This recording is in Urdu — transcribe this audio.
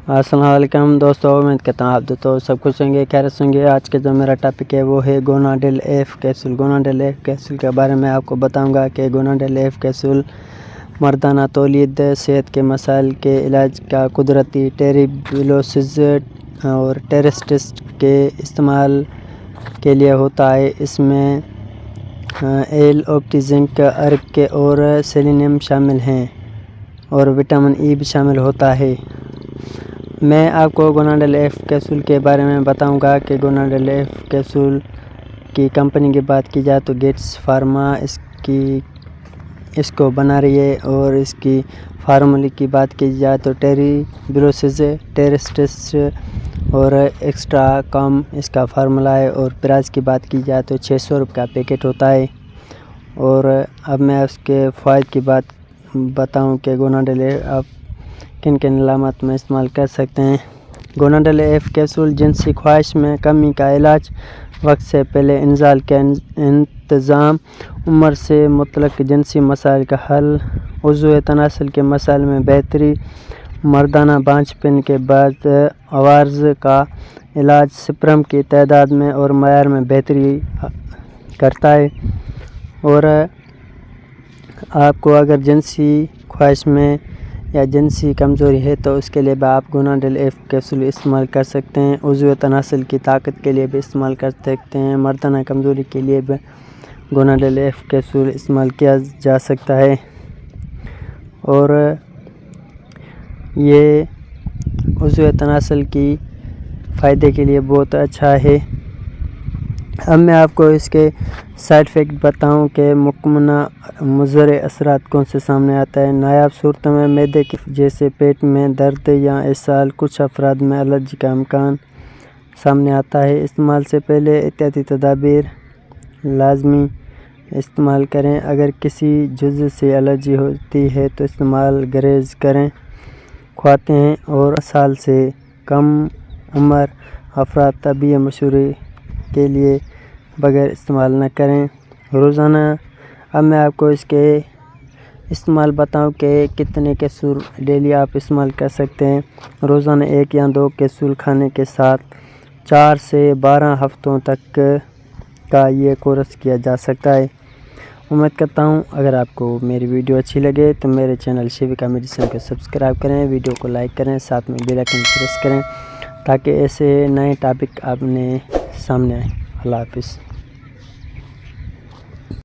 السلام علیکم دوستو، امید کرتا ہوں آپ تو سب کچھ ہوں گے، خیریت ہوں گے۔ آج کے جو میرا ٹاپک ہے وہ ہے گوناڈیل ایف کیپسول۔ گوناڈیل ایف کیپسول کے بارے میں آپ کو بتاؤں گا کہ گوناڈیل ایف کیپسول مردانہ تولید، صحت کے مسائل کے علاج کا قدرتی ٹیریبلوسز اور ٹیرسٹس کے استعمال کے لیے ہوتا ہے۔ اس میں ایل اوپٹی زنک، ارک اور سیلینیم شامل ہیں اور وٹامن ای بھی شامل ہوتا ہے۔ میں آپ کو گوناڈیل ایف کیپسول کے بارے میں بتاؤں گا کہ گوناڈیل ایف کیپسول کی کمپنی کی بات کی جائے تو گیٹس فارما اس کو بنا رہی ہے، اور اس کی فارمولی کی بات کی جائے تو ٹیریبلوسز، ٹیرسٹس اور ایکسٹرا کام اس کا فارمولا ہے، اور پرائز کی بات کی جائے تو 600 روپے کا پیکٹ ہوتا ہے۔ اور اب میں اس کے فوائد کی بات بتاؤں کہ گوناڈیل آپ کن علامات میں استعمال کر سکتے ہیں۔ گوناڈیل ایف کیپسول جنسی خواہش میں کمی کا علاج، وقت سے پہلے انزال کا انتظام، عمر سے متعلق جنسی مسائل کا حل، عضو تناسل کے مسائل میں بہتری، مردانہ بانجھ پن کے بعد عوارض کا علاج، سپرم کی تعداد میں اور معیار میں بہتری کرتا ہے۔ اور آپ کو اگر جنسی خواہش میں یا جنسی کمزوری ہے تو اس کے لیے بھی آپ گوناڈیل ایف کیپسول استعمال کر سکتے ہیں۔ عضو تناسل کی طاقت کے لیے بھی استعمال کر سکتے ہیں۔ مردانہ کمزوری کے لیے بھی گوناڈیل ایف کیپسول استعمال کیا جا سکتا ہے، اور یہ عضو تناسل کی فائدے کے لیے بہت اچھا ہے۔ اب میں آپ کو اس کے سائیڈ افیکٹ بتاؤں کہ ممکنہ مضر اثرات کون سے سامنے آتا ہے۔ نایاب صورتوں میں معدے کی جیسے پیٹ میں درد یا اسہال، کچھ افراد میں الرجی کا امکان سامنے آتا ہے۔ استعمال سے پہلے احتیاطی تدابیر لازمی استعمال کریں۔ اگر کسی جزء سے الرجی ہوتی ہے تو استعمال گریز کریں۔ خواتین اور 18 سال سے کم عمر افراد طبی مشورے کے لیے بغیر استعمال نہ کریں۔ روزانہ اب میں آپ کو اس کے استعمال بتاؤں کہ کتنے کیپسول ڈیلی آپ استعمال کر سکتے ہیں۔ روزانہ 1 یا 2 کیپسول کھانے کے ساتھ 4 سے 12 ہفتوں تک کا یہ کورس کیا جا سکتا ہے۔ امید کرتا ہوں اگر آپ کو میری ویڈیو اچھی لگے تو میرے چینل شیویکا میڈیسن کو سبسکرائب کریں، ویڈیو کو لائک کریں، ساتھ میں بیل آئیکن پریس کریں تاکہ ایسے نئے ٹاپک آپ نے سامنے آئیں۔ اللہ حافظ۔